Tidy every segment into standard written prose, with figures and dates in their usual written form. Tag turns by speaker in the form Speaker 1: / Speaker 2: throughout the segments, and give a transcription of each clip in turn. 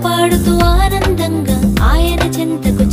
Speaker 1: పాడుతూ ఆనందంగా ఆయన చెంతకు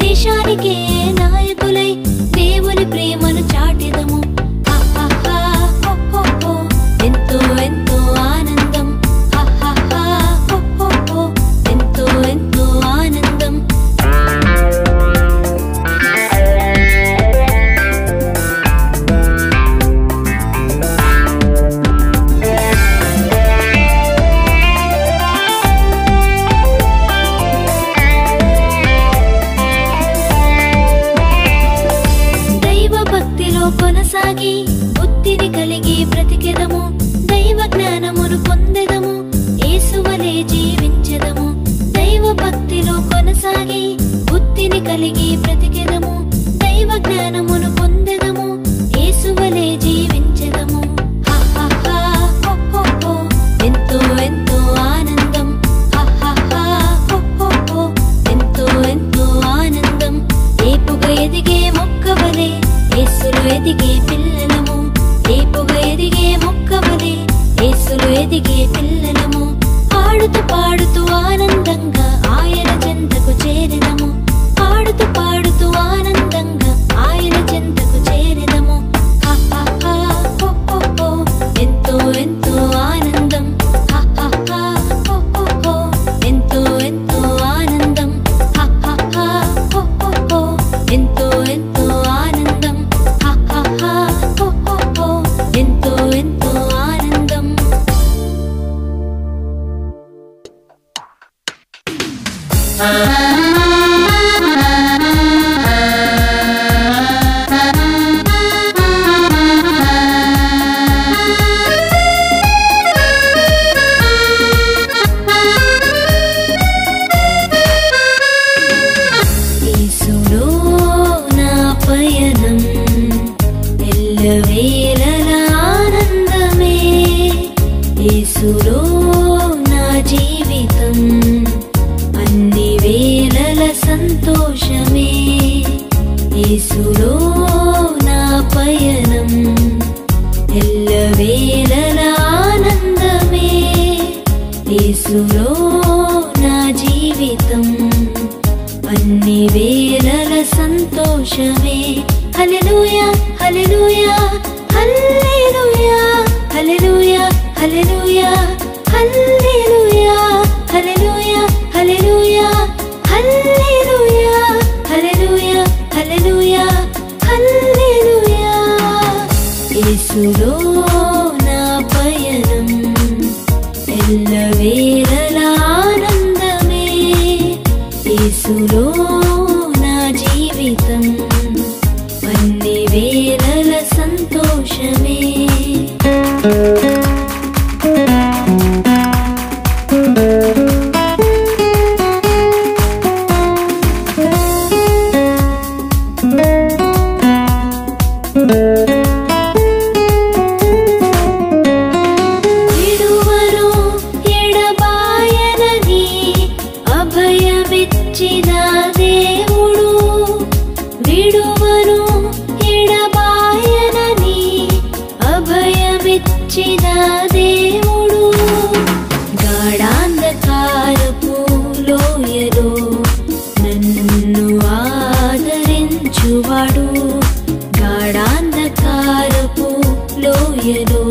Speaker 1: దేశానికే నాయకులై దేవుని ప్రేమను చాటెదము. ఎంతో ఎంతో ఆనందం, ఎంతో ఎంతో ఆనందం. కొనసాగి బుద్ధిని కలిగి బ్రతికెదము, దైవ జ్ఞానమును పొందెదము, యేసువలే జీవించెదము. దైవ భక్తిలో కొనసాగి బుద్ధిని కలిగి బ్రతికెదము, దైవ జ్ఞానమును పొందెదము, యేసువలే జీవించెదము. ఎంతో ఎంతో ఆనందం, ఎంతో ఎంతో ఆనందం. ఏపుగా ఎదిగే మొక్కవలే యేసులో ఎదిగే పిల్లలము, ఏపుగా ఎదిగే మొక్కవలే యేసులో ఎదిగే పిల్లలము. పాడుతూ పాడుతూ ఆనందంగా ఆయన చెంతకు చేరెదము, పాడుతూ పాడుతూ ఆనందంగా ఆయన చెంతకు చేరెదము. ఎంతో ఎంతో ఆనందం, ఎంతో ఎంతో ఆనందం, ఎంతో ఎంతో ఆనందం, ఎంతో ఎంతో ఆనందం. యేసులో నా పయనం ఎల్లవేళల ఆనందమే, యేసులో నా జీవితం అన్ని వేళల సంతోషమే. యేసులో నా పయనం ఎల్లవేళల ఆనందమే, యేసులో నా జీవితం అన్ని వేళల సంతోషమే. హల్లెలూయా హల్లెలూయా హల్లెలూయా హల్లెలూయా హల్లెలూయా హల్లెలూయా హల్లెలూయా హల్లెలూయా హల్లెలూయా హల్లెలూయా హల్లెలూయా హల్లెలూయా. యేసులో నా పయనం ఎల్లవేళల ఆనందమే, యేసులో నా జీవితం అన్ని వేళల సంతోషమే. విడువను ఎడబాయనని అభయమిచ్చిన దేవుడు, విడువను ఎడబాయనని అభయమిచ్చిన దేవుడు. గాఢాంధకారపు లోయలో నన్ను ఆదరించువాడు, గాఢాంధకారపు లోయలో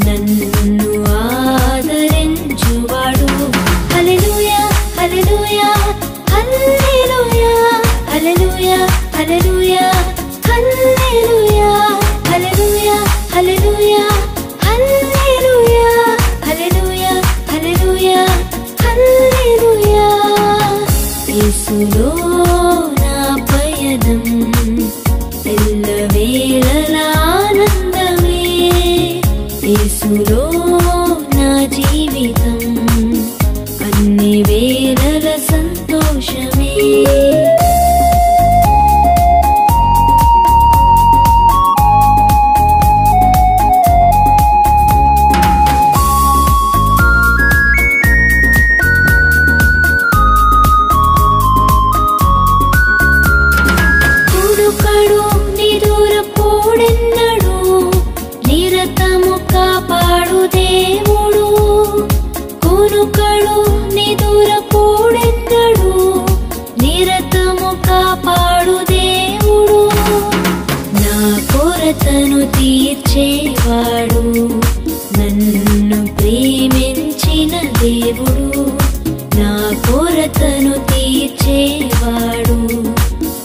Speaker 1: నన్ను ఆదరించువాడు. హల్లెలూయా హల్లెలూయా హల్లెలూయా హల్లెలూయా హల్లెలూయా హల్లెలూయా హల్లెలూయా హల్లెలూయా హల్లెలూయా హల్లెలూయా హల్లెలూయా హల్లెలూయా. యేసులో నా పయనం ఎల్లవేళల ఆనందమే, యేసులో నా జీవితం అన్ని వేళల సంతోషమే. కునుకడు నిదురపోడెన్నడు, నిరతము కాపాడు దేవుడు. కునుకడు నిదురపోడెన్నడు, నిరత కాపాడు దేవుడు, నా కొరతను తీర్చేవాడు, నన్ను ప్రేమించిన దేవుడు, నా కొరతను తీర్చేవాడు,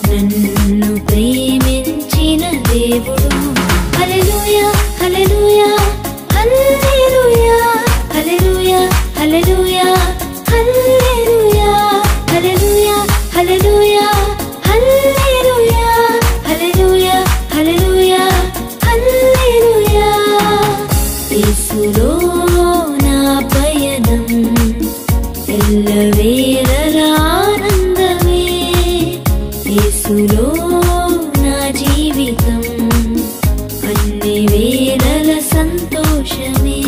Speaker 1: నన్ను ప్రేమించిన దేవుడు. హల్లెలూయా హల్లెలూయా హల్లెలూయా హల్లెలూయా హల్లెలూయా హల్లెలూయా హల్లెలూయా హల్లెలూయా హల్లెలూయా హల్లెలూయా హల్లెలూయా హల్లెలూయా. యేసులో నా పయనం ఎల్లవేళలా ఆనందమే, యేసులో నా జీవితం అన్ని వేళల సంతోషమే.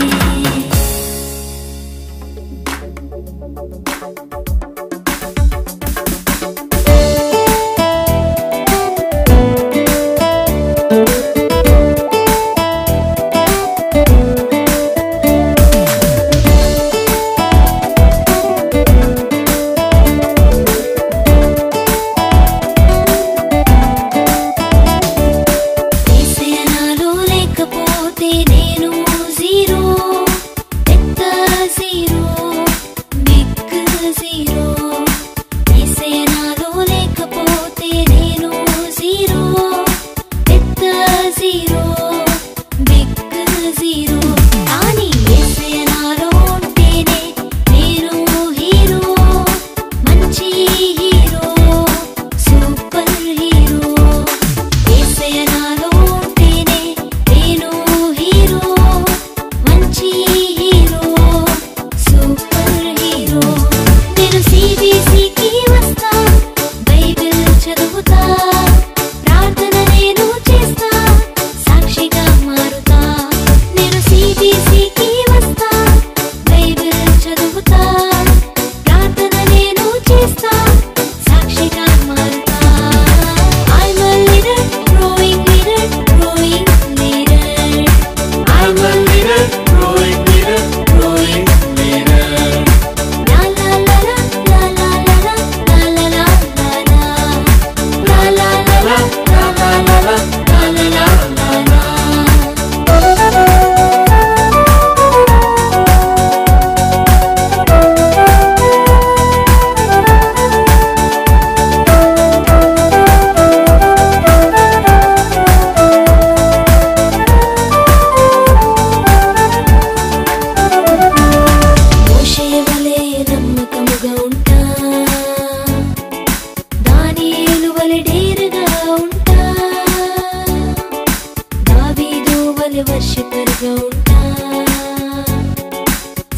Speaker 1: వర్షిపరుగా ఉంటా,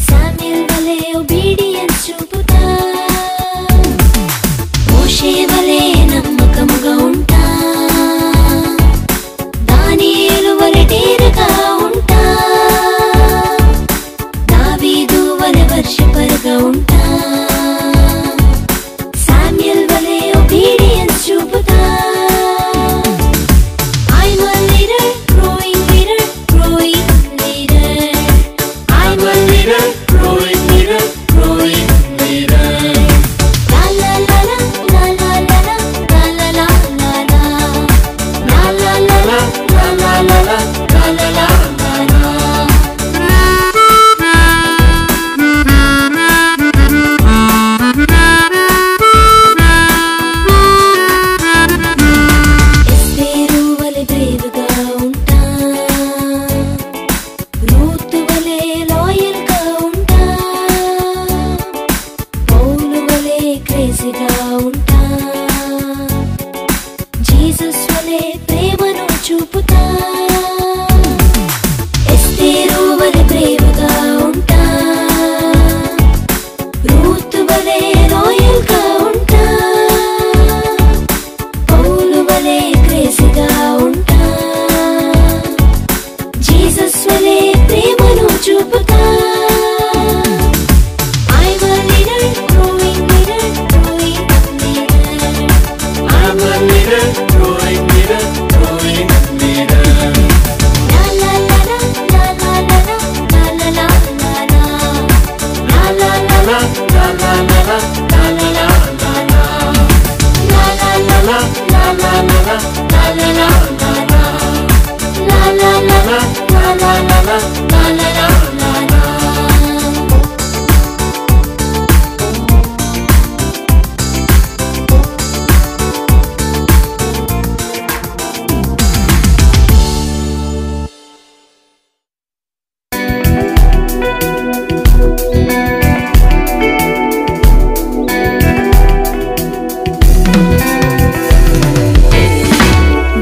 Speaker 1: శామ్యూల్ వలె ఒబీడియన్స్ చూపుతా, మోషే వలె నమ్మకముగా ఉంటా, దానియేలు వలె డేరుగా ఉంటా, దావీదు వలె వర్షిపరుగా ఉంటా, శామ్యూల్ వలె ఒబీడియన్స్ చూపుతా.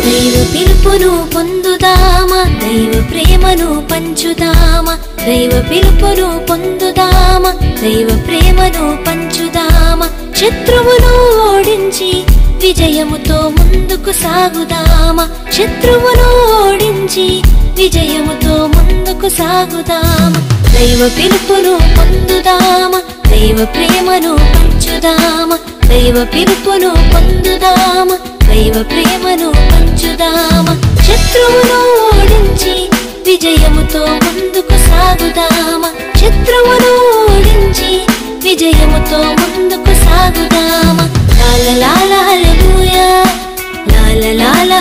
Speaker 1: దైవ పిలుపును పొందుదామా, దైవ ప్రేమను పంచుదామా, దైవ పిలుపును పొందుదామా, దైవ ప్రేమను పంచుదామా. శత్రువును ఓడించి విజయముతో ముందుకు సాగుదామా, శత్రువును ఓడించి విజయముతో ముందుకు సాగుదామా. దైవ పిలుపును పొందుదామా, దైవ ప్రేమను పంచుదామా, దైవ పిలుపును పొందుదామా, దైవ ప్రేమను పంచుదామా. శత్రువును ఓడించి విజయముతో ముందుకు సాగుదామా, శత్రువును ఓడించి విజయముతో ముందుకు సాగుదామా. లాల హల్లెలూయా, లాల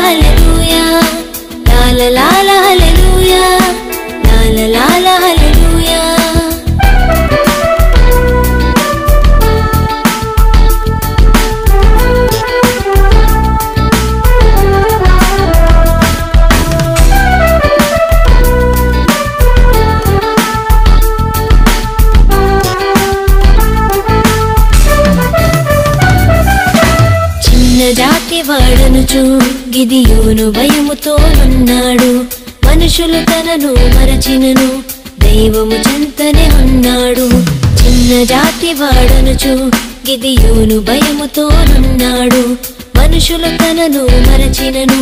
Speaker 1: హల్లెలూయా, లాల హల్లెలూయా, లాల హల్లెలూయా. జాతి వాడనుచు గిదియోను భయముతోనున్నాడు, మనుషులు తనను మరచినను దైవము చెంతనే ఉన్నాడు. చిన్న జాతి వాడనుచు గిదియోను భయముతోనున్నాడు, మనుషులు తనను మరచినను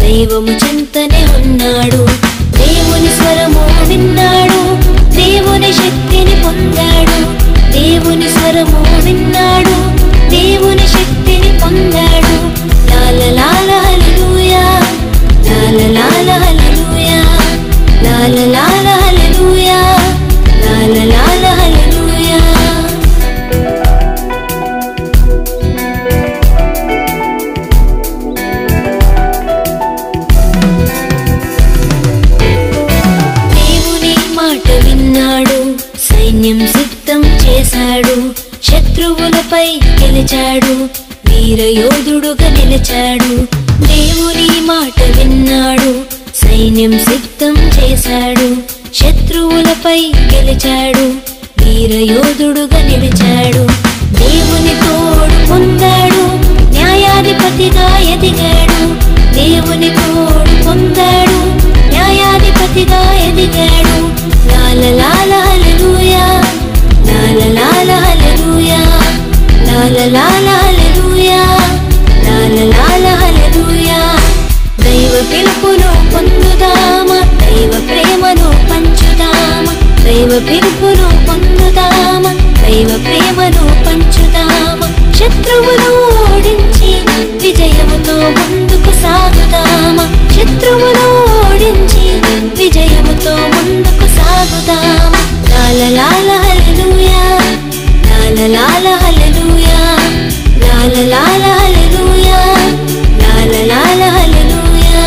Speaker 1: దైవము చెంతనే ఉన్నాడు. దేవుని స్వరము విన్నాడు, దేవుని శక్తిని పొందాడు, దేవుని స్వరము విన్నాడు, దేవుని శక్తిని పొందాడు. లాల హల్లెలూయా, లాల హల్లెలూయా, లాల హల్లెలూయా, లాల హల్లెలూయా. దేవుని మాట విన్నాడు, సైన్యం సిద్ధం చేశాడు, శత్రువులపై గెలిచాడు, వీరయోధుడుగా నిలిచాడు. దేవుని మాట విన్నాడు, సైన్యం సిద్ధం చేశాడు, శత్రువులపై గెలిచాడు, వీరయోధుడుగా నిలిచాడు. దేవుని తోడు పొందాడు, న్యాయాధిపతిగా ఎదిగాడు, దేవుని తోడు పొందాడు, న్యాయాధిపతిగా ఎదిగాడు. లాల హల్లెలూయా, లాల హల్లెలూయా, లాల హల్లెలూయా, లాల హల్లెలూయా. దైవ పిలుపును పొందుదామా, దైవ ప్రేమను పంచుదామా, దైవ పిలుపును పొందుదామా, దైవ ప్రేమను పంచుదామా. శత్రువును ఓడించి విజయముతో ముందుకు సాగుదామా, శత్రువును ఓడించి విజయముతో ముందుకు సాగుదామా. లాల హల్లెలూయా, లాల హల్లెలూయా, లాల హల్లెలూయా, లాల హల్లెలూయా.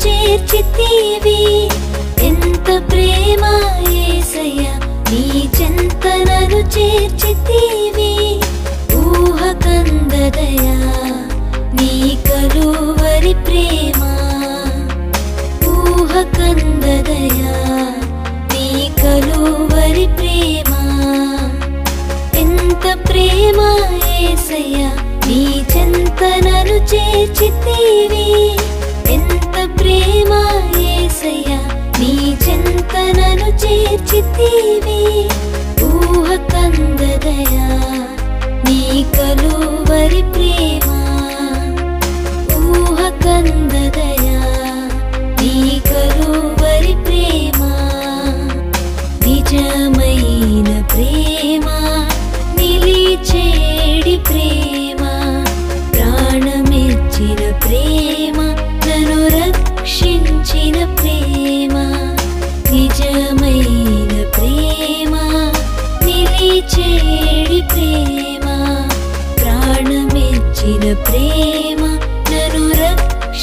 Speaker 1: చేర్చితివి, ఎంత ప్రేమ యేసయ్యా నీ చెంతనను చేర్చితివి. ఊహకందదయా నీ కలువరి ప్రేమ, ఊహకందదయా నీ కలువరి ప్రేమ. ఎంత ప్రేమ యేసయ్యా నీ చెంతనను చేర్చితివి, ఎంత ప్రేమ యేసయ్యా నీ చెంతనను చేర్చితివి. ఊహకందదయా నీ కలువరి ప్రేమ, ఊహకందదయా నీ కలువరి ప్రేమ. నిజమైన ప్రేమ, నిలిచేడి ప్రేమ, ప్రాణమిచ్చిన ప్రేమ,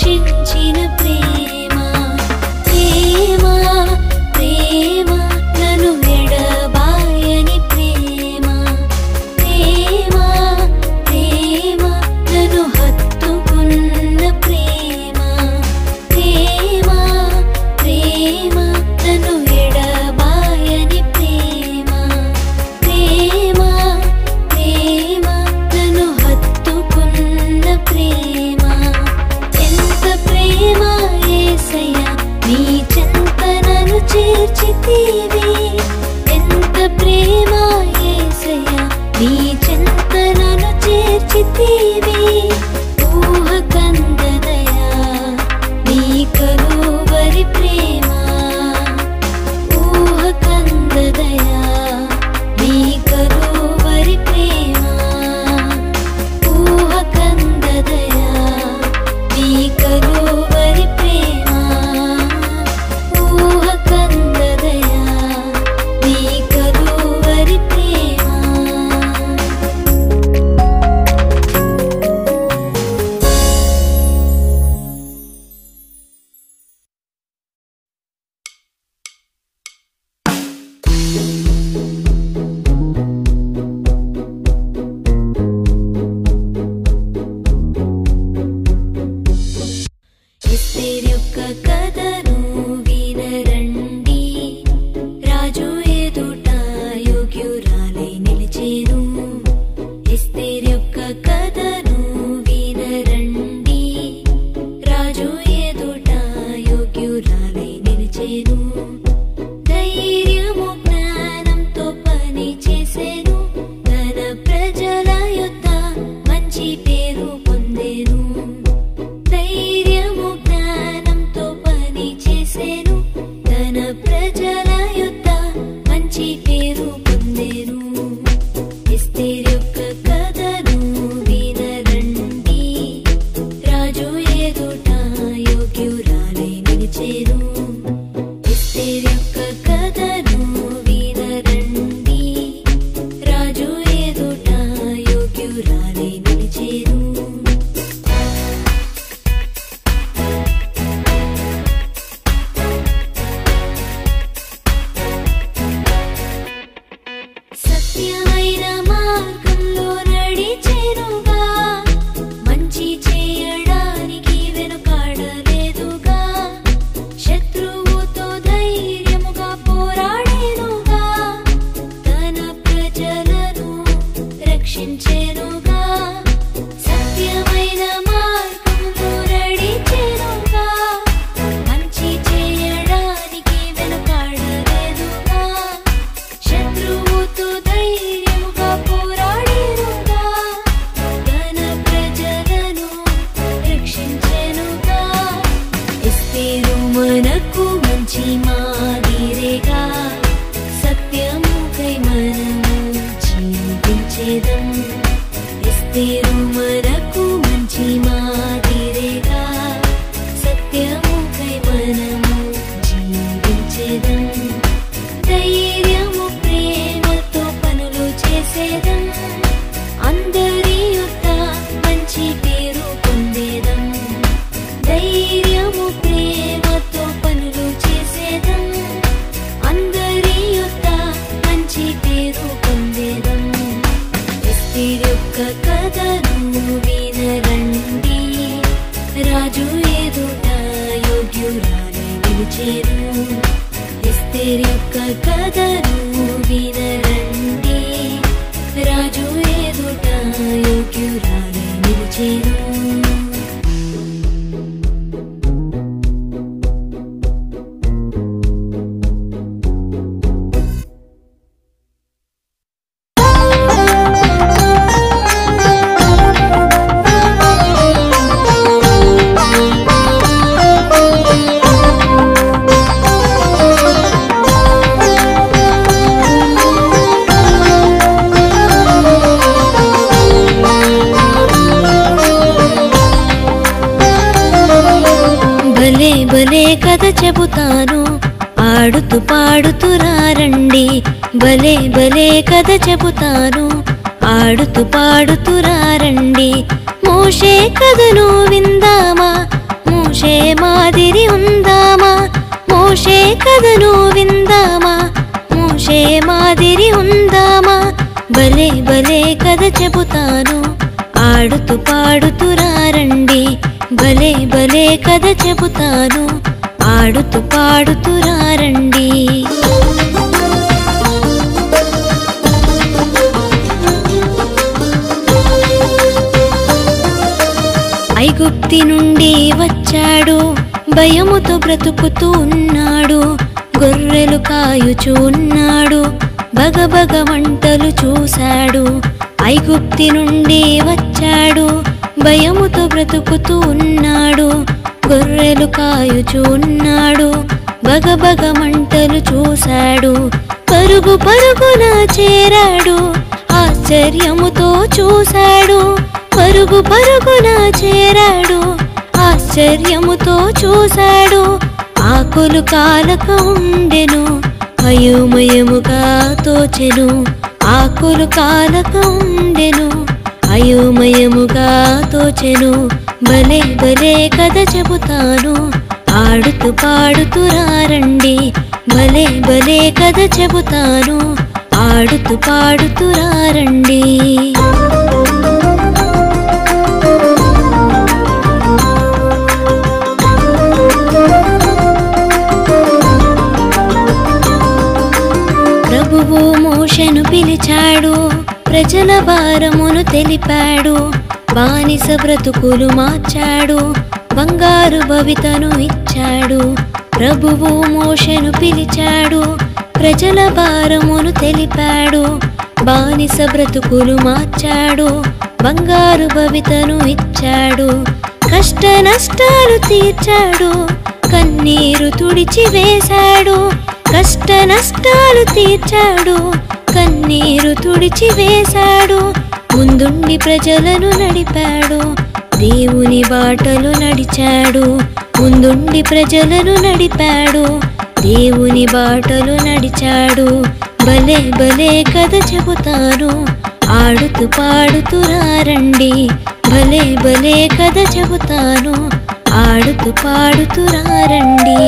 Speaker 1: రక్షించిన ప్రేమ ప్రేమ ప్రేమ నన్ను ఎడబాయని ప్రేమ ప్రేమ ప్రేమ నన్ను హత్తుకున్న ప్రేమ ప్రేమ ప్రేమ నన్ను ఎడబాయని ప్రేమ ప్రేమ ప్రేమ నన్ను హత్తుకున్న ప్రేమ ఎంత ప్రేమ యేసయ్యా నీ చెంత నన్ను చేర్చితివి ఎంత ప్రేమ యేసయ్యా నీ చెంత నన్ను చేర్చితివి ఊహ కందదయా నీ కలువరి ప్రేమ ఊహ కందదయా నీ కలువరి ప్రేమ ఊహ కందదయా నీ కలువరి ప్రేమ ఊహ కందదయా నీ కలువరి ప్రేమ ఎస్తేరు యొక్క కథను వినరండి రాజు ఎదుట యోగ్యురాలై నిలిచెను ఎస్తేరు యొక్క కథను వినరండి రాజు ఎదుట యోగ్యురాలై నిలిచెను ధైర్యము జ్ఞానంతో పని చేసెను తన ప్రజల యొద్ద మంచి పేరు పొందెను ధైర్యము జ్ఞానంతో పని చేసెను తన ప్రజల యొద్ద మంచి పేరు పొందెను ఎస్తేరు యొక్క కథను వినరండి రాజు ఎదుట యోగ్యురాలై నిలిచెను ఎస్తేరు యొక్క కథను వినరండి రాజు ఎదుట యోగ్యురాలై నిలిచెను సత్యమైన మార్గంలో నడిచెనుగా మంచి చేయడానికి వెనుకాడలేదుగా శత్రువుతో ధైర్యముగా పోరాడేనుగా తన ప్రజలను రక్షించెనుగా సత్యమైన మార్గంలో నడిచెనుగా మంచి చేయడానికి వెనుకాడలేదుగా శత్రువుతో ధైర్యముగా పోరాడేనుగా తన ప్రజలను రక్షించెనుగా ఎస్తేరు మనకు మంచి మాదిరిగా సత్యముకై మనము జీవించేదం ఎస్తేరు మనకు మంచి మాదిరిగా సత్యముకై మనము జీవించేదం ధైర్యము ప్రేమతో పనులు చేసేదం అందరి యొద్ద మంచి పేరు పొందేదం ధైర్యము ప్రేమతో పనులు చేసేదం అందరి యొద్ద మంచి పేరు పొందేదం ఎస్తేరు యొక్క కథను వినరండి రాజు ఎదుట యోగ్యురాలై నిలిచెను ఎస్తేరు యొక్క కథను వినరండి రాజు ఎదుట యోగ్యురాలై నిలిచెను భలే కథ చెబుతాను ఆడుతూ పాడుతూ రండి భలే భలే కథ చెబుతాను ఆడుతూ పాడుతూ రండి మోషే కథను విందామా మోషే మాదిరి ఉందామా, మోషే కథను విందామా, మోషే మాదిరి ఉందామా. భలే భలే కథ చెబుతాను, ఆడుతూ పాడుతూ రండి. భలే భలే కథ చెబుతాను, ఆడుతూ పాడుతూ రండి. ఐగుప్తి నుండి వచ్చాడు, భయముతో బ్రతుకుతూ ఉన్నాడు. గొర్రెలు కాయుచూ ఉన్నాడు, బగబగ వంటలు చూశాడు. ఐగుప్తి నుండి వచ్చాడు, భయముతో బ్రతుకుతూ ఉన్నాడు. గొర్రెలు కాయుచూ ఉన్నాడు, బగబగ మంటలు చూశాడు. పరుగు పరుగున చేరాడు, ఆశ్చర్యముతో చూశాడు. పరుగు పరుగున చేరాడు, ఆశ్చర్యముతో చూశాడు. ఆకులు కాలక ఉండెను, అయోమయముగా తోచెను. ఆకులు కాలక ఉండెను, అయోమయముగా తోచెను. భలే భలే కథ చెబుతాను, ఆడుతూ పాడుతూ రండి. భలే భలే కథ చెబుతాను, ఆడుతూ పాడుతూ రండి. ప్రభువు మోషేను పిలిచాడు, ప్రజల భారమును తెలిపాడు. బానిస బ్రతుకులు మార్చాడు, బంగారు భవితను ఇచ్చాడు. ప్రభువు మోషేను పిలిచాడు, ప్రజల భారమును తెలిపాడు. బానిస బ్రతుకులు మార్చాడు, బంగారు భవితను ఇచ్చాడు. కష్ట నష్టాలు తీర్చాడు, కన్నీరు తుడిచి వేశాడు. కష్ట నష్టాలు తీర్చాడు, కన్నీరు తుడిచి వేశాడు. ముందుండి ప్రజలను నడిపాడు, దేవుని బాటలు నడిచాడు. ముందుండి ప్రజలను నడిపాడు, దేవుని బాటలు నడిచాడు. భలే భలే కథ చెబుతాను, ఆడుతూ పాడుతూ రండి. భలే భలే కథ చెబుతాను, ఆడుతూ పాడుతూ రండి.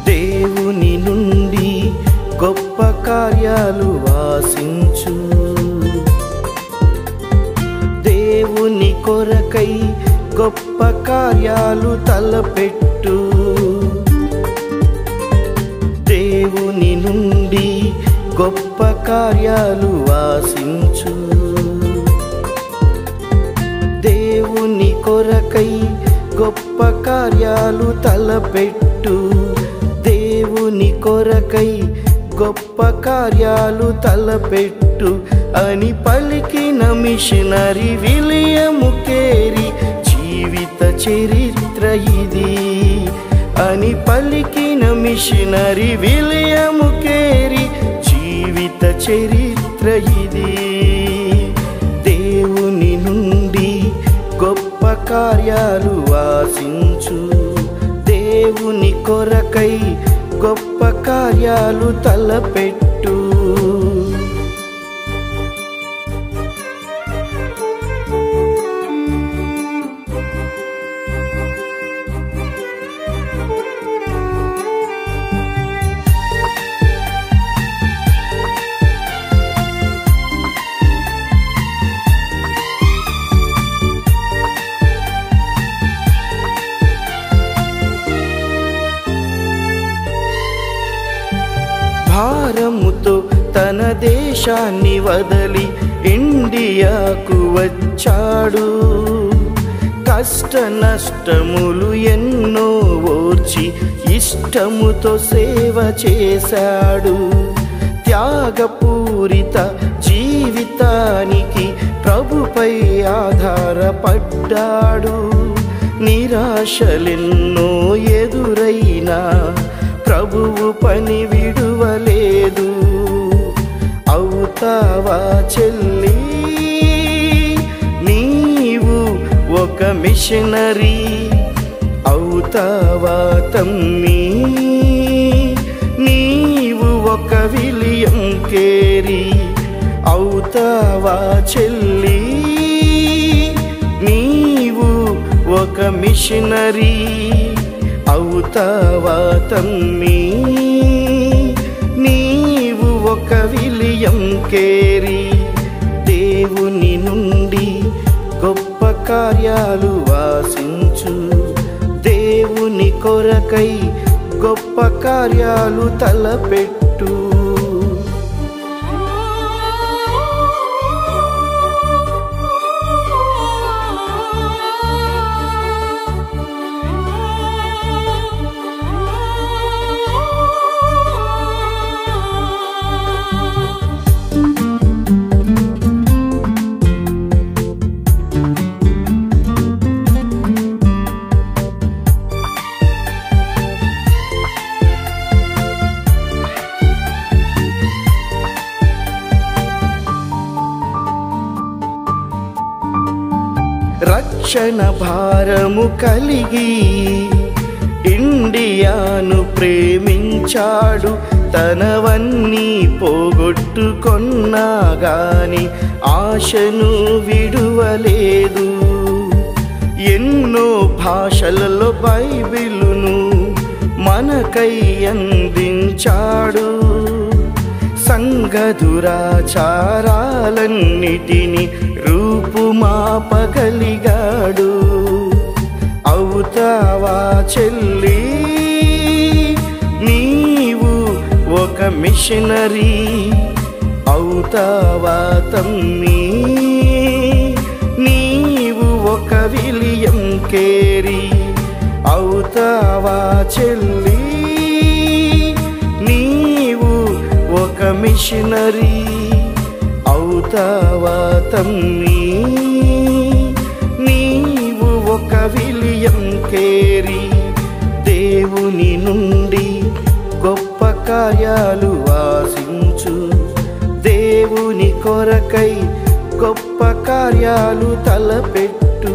Speaker 2: దేవుని నుండి గొప్ప కార్యాలు ఆశించు, దేవుని కొరకై గొప్ప కార్యాలు తలపెట్టు. దేవుని నుండి గొప్ప కార్యాలు ఆశించు, దేవుని కొరకై గొప్ప కార్యాలు తలపెట్టు. దేవుని కొరకై గొప్ప కార్యాలు తలపెట్టు అని పలికిన మిషనరీ విలియము కేరీ జీవిత చరిత్ర ఇది. అని పలికిన మిషనరీ విలియము కేరీ జీవిత చరిత్ర ఇది. దేవుని నుండి గొప్ప కార్యాలు ఆశించు, దేవుని కొరకై గొప్ప కార్యాలు తలపెట్టు. భారముతో తన దేశాన్ని వదలి ఇండియాకు వచ్చాడు. కష్ట నష్టములు ఎన్నో ఓర్చి ఇష్టముతో సేవ చేశాడు. త్యాగపూరిత జీవితానికి ప్రభుపై ఆధారపడ్డాడు. నిరాశలెన్నో ఎదురైనా ప్రభువు పని విడువలేదు. అవుతావా చెల్లి నీవు ఒక మిషనరీ, అవుతావా తమ్మీ నీవు ఒక విలియం కేరీ, అవుతావా చెల్లి నీవు ఒక మిషనరీ, అవుతావా తమ్మీ నీవు ఒక విలియం కేరీ. దేవుని నుండి గొప్ప కార్యాలు ఆశించు, దేవుని కొరకై గొప్ప కార్యాలు తలపెట్టు. రక్షణ భారము కలిగి ఇండియాను ప్రేమించాడు. తనవన్నీ పోగొట్టుకొన్నా గాని ఆశను విడువలేదు. ఎన్నో భాషలలో బైబిలును మనకై అందించాడు. సంఘ దురాచారాలన్నిటిని రూపుమాపగలిగాడు. అవుతావా చెల్లి నీవు ఒక మిషనరీ, అవుతావా తమ్మీ నీవు ఒక విలియం కేరీ, అవుతావా చెల్లి నీవు ఒక మిషనరీ, అవుతావా తమ్మీ నీవు ఒక విలియం కేరీ. దేవుని నుండి గొప్ప కార్యాలు ఆశించు, దేవుని కొరకై గొప్ప కార్యాలు తలపెట్టు.